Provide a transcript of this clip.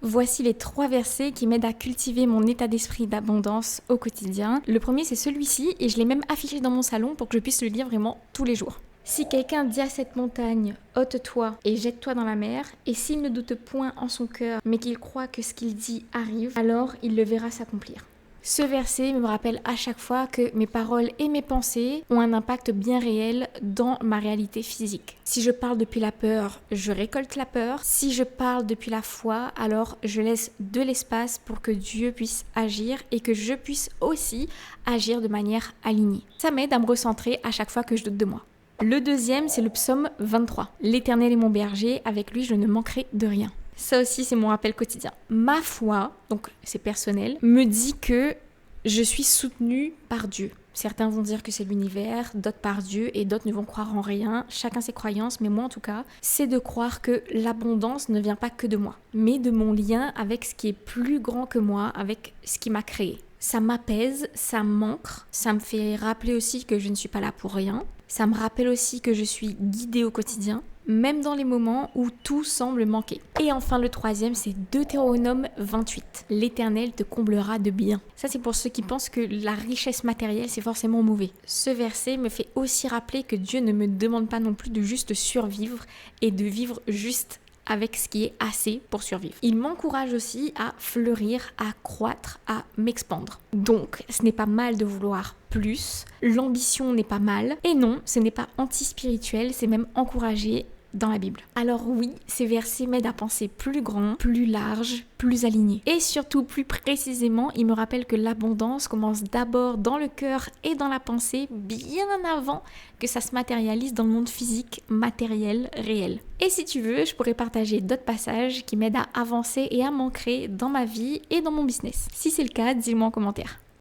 voici les 3 versets qui m'aident à cultiver mon état d'esprit d'abondance au quotidien. Le premier, c'est celui-ci et je l'ai même affiché dans mon salon pour que je puisse le lire vraiment tous les jours. Si quelqu'un dit à cette montagne, ôte-toi et jette-toi dans la mer, et s'il ne doute point en son cœur, mais qu'il croit que ce qu'il dit arrive, alors il le verra s'accomplir. Ce verset me rappelle à chaque fois que mes paroles et mes pensées ont un impact bien réel dans ma réalité physique. Si je parle depuis la peur, je récolte la peur. Si je parle depuis la foi, alors je laisse de l'espace pour que Dieu puisse agir et que je puisse aussi agir de manière alignée. Ça m'aide à me recentrer à chaque fois que je doute de moi. Le deuxième, c'est le psaume 23. L'Éternel est mon berger, avec lui je ne manquerai de rien. Ça aussi, c'est mon rappel quotidien. Ma foi, donc c'est personnel, me dit que je suis soutenue par Dieu. Certains vont dire que c'est l'univers, d'autres par Dieu et d'autres ne vont croire en rien. Chacun ses croyances, mais moi en tout cas, c'est de croire que l'abondance ne vient pas que de moi, mais de mon lien avec ce qui est plus grand que moi, avec ce qui m'a créé. Ça m'apaise, ça m'ancre, ça me fait rappeler aussi que je ne suis pas là pour rien. Ça me rappelle aussi que je suis guidée au quotidien, même dans les moments où tout semble manquer. Et enfin le troisième, c'est Deutéronome 28. L'Éternel te comblera de bien. Ça, c'est pour ceux qui pensent que la richesse matérielle, c'est forcément mauvais. Ce verset me fait aussi rappeler que Dieu ne me demande pas non plus de juste survivre et de vivre juste avec ce qui est assez pour survivre. Il m'encourage aussi à fleurir, à croître, à m'expandre. Donc, ce n'est pas mal de vouloir plus, l'ambition n'est pas mal, et non, ce n'est pas anti-spirituel, c'est même encouragé dans la Bible. Alors oui, ces versets m'aident à penser plus grand, plus large, plus aligné. Et surtout, plus précisément, ils me rappellent que l'abondance commence d'abord dans le cœur et dans la pensée, bien avant que ça se matérialise dans le monde physique, matériel, réel. Et si tu veux, je pourrais partager d'autres passages qui m'aident à avancer et à m'ancrer dans ma vie et dans mon business. Si c'est le cas, dis-le moi en commentaire.